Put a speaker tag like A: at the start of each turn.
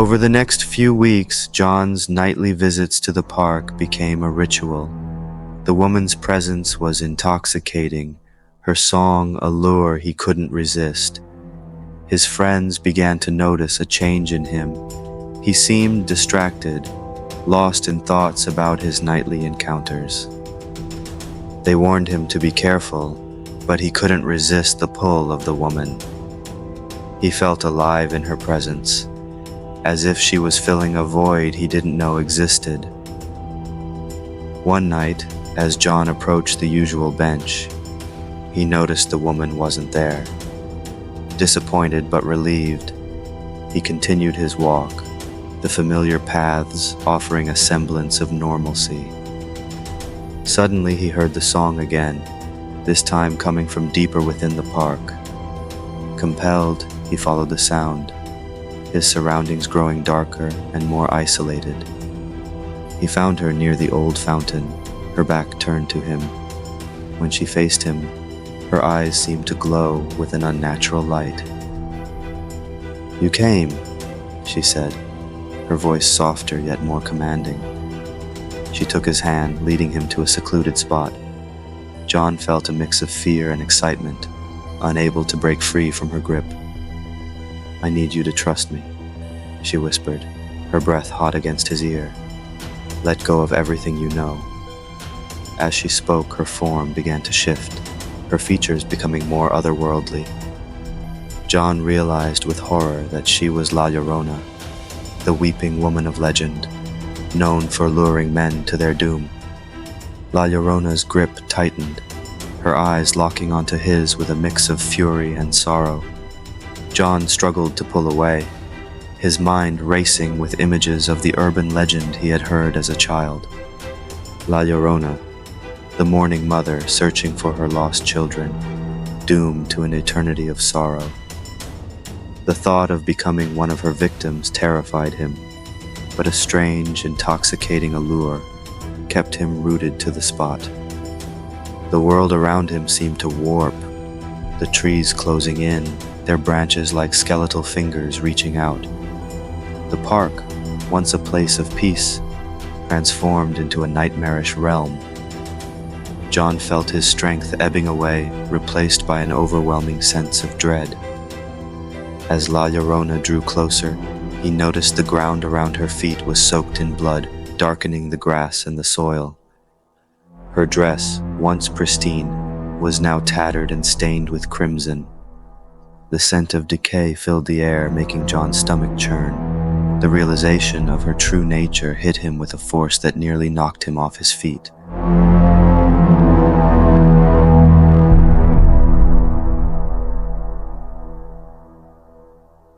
A: Over the next few weeks, John's nightly visits to the park became a ritual. The woman's presence was intoxicating, her song a lure he couldn't resist. His friends began to notice a change in him. He seemed distracted, lost in thoughts about his nightly encounters. They warned him to be careful, but he couldn't resist the pull of the woman. He felt alive in her presence, as if she was filling a void he didn't know existed. One night, as John approached the usual bench, he noticed the woman wasn't there. Disappointed but relieved, he continued his walk, the familiar paths offering a semblance of normalcy. Suddenly he heard the song again, this time coming from deeper within the park. Compelled, he followed the sound, his surroundings growing darker and more isolated. He found her near the old fountain, her back turned to him. When she faced him, her eyes seemed to glow with an unnatural light. "You came," she said, her voice softer yet more commanding. She took his hand, leading him to a secluded spot. John felt a mix of fear and excitement, unable to break free from her grip. "I need you to trust me," she whispered, her breath hot against his ear. "Let go of everything you know." As she spoke, her form began to shift, her features becoming more otherworldly. John realized with horror that she was La Llorona, the weeping woman of legend, known for luring men to their doom. La Llorona's grip tightened, her eyes locking onto his with a mix of fury and sorrow. John struggled to pull away, his mind racing with images of the urban legend he had heard as a child. La Llorona, the mourning mother searching for her lost children, doomed to an eternity of sorrow. The thought of becoming one of her victims terrified him, but a strange, intoxicating allure kept him rooted to the spot. The world around him seemed to warp, the trees closing in, their branches like skeletal fingers reaching out. The park, once a place of peace, transformed into a nightmarish realm. John felt his strength ebbing away, replaced by an overwhelming sense of dread. As La Llorona drew closer, he noticed the ground around her feet was soaked in blood, darkening the grass and the soil. Her dress, once pristine, was now tattered and stained with crimson. The scent of decay filled the air, making John's stomach churn. The realization of her true nature hit him with a force that nearly knocked him off his feet.